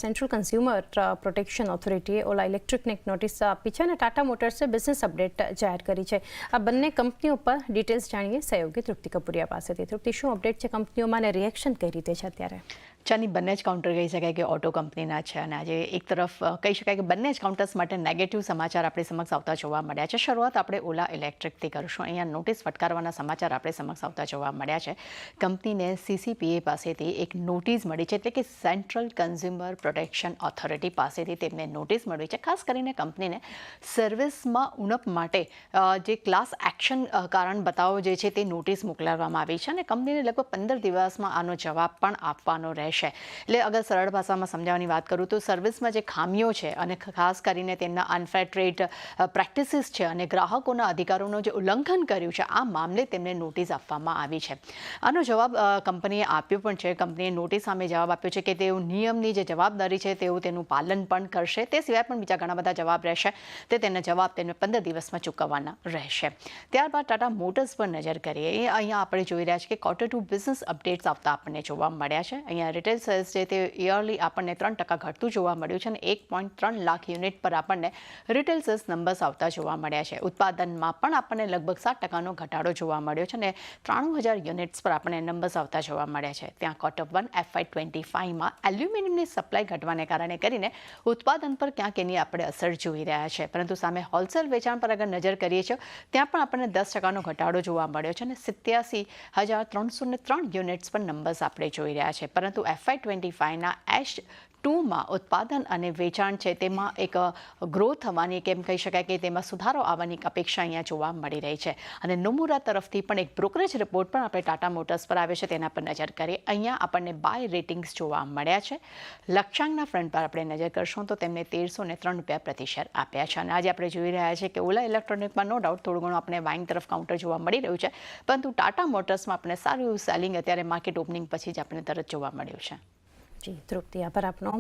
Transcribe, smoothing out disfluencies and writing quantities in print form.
Central consumer protection ઓથોરિટીએ ઓલા ઇલેક્ટ્રિકને એક notice આપી છે અને ટાટા મોટર્સે બિઝનેસ અપડેટ જાહેર કરી છે. આ બંને કંપનીઓ પર ડિટેલ્સ જાણીએ સહયોગી તૃપ્તિ કપૂરિયા પાસેથી. તૃપ્તિ, શું અપડેટ છે કંપનીઓમાં અને રિએક્શન કઈ રીતે છે અત્યારે? ચાની બંને જ કાઉન્ટર કહી શકાય કે ઓટો કંપનીના છે અને આજે એક તરફ કહી શકાય કે બંને જ કાઉન્ટર્સ માટે નેગેટિવ સમાચાર આપણી સમક્ષ આવતા જોવા મળ્યા છે. શરૂઆત આપણે ઓલા ઇલેક્ટ્રિકથી કરશું. અહીંયા નોટિસ ફટકારવાના સમાચાર આપણે સમક્ષ આવતા જોવા મળ્યા છે. કંપનીને CCPA પાસેથી એક નોટિસ મળી છે, એટલે કે સેન્ટ્રલ કન્ઝ્યુમર પ્રોટેક્શન ઓથોરિટી પાસેથી તેમને નોટિસ મળી છે. ખાસ કરીને કંપનીને સર્વિસમાં ઉણપ માટે જે ક્લાસ એક્શન કારણ બતાવો જે છે તે નોટિસ મોકલવામાં આવી છે અને કંપનીને લગભગ 15 દિવસમાં આનો જવાબ પણ આપવાનો રહેશે. એટલે અગર સરળ ભાષામાં સમજાવવાની વાત કરું તો સર્વિસમાં જે ખામીઓ છે અને ખાસ કરીને તેમના અનફેર ટ્રેડ પ્રેક્ટિસીસ છે અને ગ્રાહકોના અધિકારોનું જે ઉલ્લંઘન કર્યું છે, આ મામલે તેમને નોટિસ આપવામાં આવી છે. આનો જવાબ કંપનીએ આપ્યો પણ છે. કંપનીએ નોટિસ સામે જવાબ આપ્યો છે કે તેઓ નિયમની જે જવાબદારી છે તેઓ તેનું પાલન પણ કરશે. તે સિવાય પણ બીજા ઘણા બધા જવાબ રહેશે તેના જવાબ તેમને 15 દિવસમાં ચૂકવવાના રહેશે. ત્યારબાદ ટાટા મોટર્સ પર નજર કરીએ. અહીંયા આપણે જોઈ રહ્યા છીએ કે Q2 બિઝનેસ અપડેટ્સ આવતા આપણને જોવા મળ્યા છે. અહીંયા રિટેલ સેલ્સ છે તે યરલી આપણને 3% ઘટતું જોવા મળ્યું છે અને 1.3 લાખ યુનિટ પર આપણને રિટેલ સેલ્સ નંબર્સ આવતા જોવા મળ્યા છે. ઉત્પાદનમાં પણ આપણને લગભગ 7% ઘટાડો જોવા મળ્યો છે અને 93,000 યુનિટ્સ પર આપણને નંબર્સ આવતા જોવા મળ્યા છે. ત્યાં Q1 FY25માં એલ્યુમિનિયમની સપ્લાય ઘટવાને કારણે કરીને ઉત્પાદન પર ક્યાંક એની આપણે અસર જોઈ રહ્યા છે. પરંતુ સામે હોલસેલ વેચાણ પર અગર નજર કરીએ છીએ ત્યાં પણ આપણને 10% ઘટાડો જોવા મળ્યો છે અને 87,303 યુનિટ્સ પર નંબર્સ આપણે જોઈ રહ્યા છે. પરંતુ FY25ના H2માં ઉત્પાદન અને વેચાણ છે તેમાં એક ગ્રોથ થવાની, કેમ કહી શકાય કે તેમાં સુધારો આવવાની અપેક્ષા અહીંયા જોવા મળી રહી છે. અને નોમુરા તરફથી પણ એક બ્રોકરેજ રિપોર્ટ પણ આપણે ટાટા મોટર્સ પર આવ્યો છે, તેના પર નજર કરીએ. અહીંયા આપણને બાય રેટિંગ્સ જોવા મળ્યા છે. લક્ષ્યાંકના ફ્રન્ટ પર આપણે નજર કરશું તો તેમને 1303 રૂપિયા પ્રતિ શેર આપ્યા છે. અને આજે આપણે જોઈ રહ્યા છીએ કે ઓલા ઇલેક્ટ્રોનિકમાં નો ડાઉટ થોડું ઘણું આપણે બાઇંગ તરફ કાઉન્ટર જોવા મળી રહ્યું છે, પરંતુ ટાટા મોટર્સમાં આપણે સારું એવું સેલિંગ અત્યારે માર્કેટ ઓપનિંગ પછી જ આપણે તરત જોવા મળ્યું છે. જી તૃપ્તિ, આભાર આપનો.